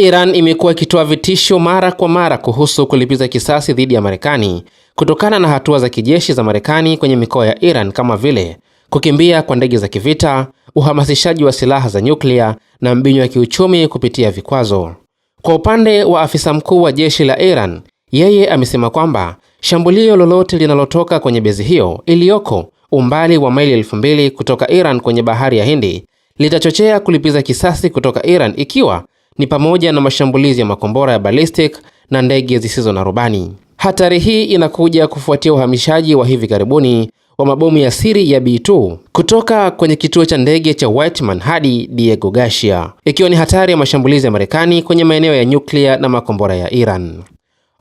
Iran imekuwa ikitoa vitisho mara kwa mara kuhusu kulipiza kisasi dhidi ya Marekani kutokana na hatua za kijeshi za Marekani kwenye mikoa ya Iran kama vile kukimbia kwa ndege za kivita, uhamasishaji wa silaha za nyuklia na mbinyo ya kiuchumi kupitia vikwazo. Kwa upande wa afisa mkuu wa jeshi la Iran, yeye amesema kwamba shambulio lolote linalotoka kwenye bezi hiyo iliyoko umbali wa maili 2000 kutoka Iran kwenye bahari ya Hindi litachochea kulipiza kisasi kutoka Iran, ikiwa ni pamoja na mashambulizi ya makombora ya ballistic na ndege zisizo na rubani. Hatari hii inakuja kufuatia uhamishaji wa hivi karibuni wa mabomu ya siri ya B2 kutoka kwenye kituo cha ndege cha Whiteman hadi Diego Garcia, ikiwa ni hatari ya mashambulizi ya Marekani kwenye maeneo ya nyuklia na makombora ya Iran.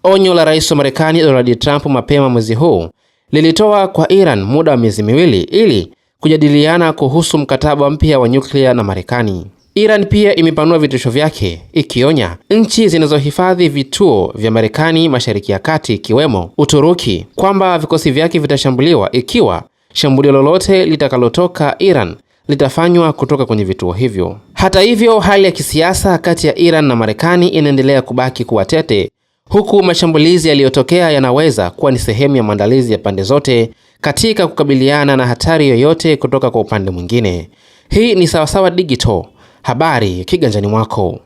Onyo la Rais wa Marekani Donald Trump mapema mwezi huu lilitoa kwa Iran muda wa miezi miwili ili kujadiliana kuhusu mkataba mpya wa nyuklia na Marekani. Iran pia imepanua vitisho vyake, ikionya nchi zinazohifadhi vituo vya Marekani Mashariki ya Kati ikiwemo Uturuki kwamba vikosi vyake vitashambuliwa ikiwa shambulio lolote litakalotoka Iran litafanywa kutoka kwenye vituo hivyo. Hata hivyo, hali ya kisiasa kati ya Iran na Marekani inaendelea kubaki kuwa tete, huku mashambulizi yaliyotokea yanaweza kuwa ni sehemu ya maandalizi ya pande zote katika kukabiliana na hatari yoyote kutoka kwa upande mwingine. Hii ni Sawasawa Digital, habari kiganjani mwako.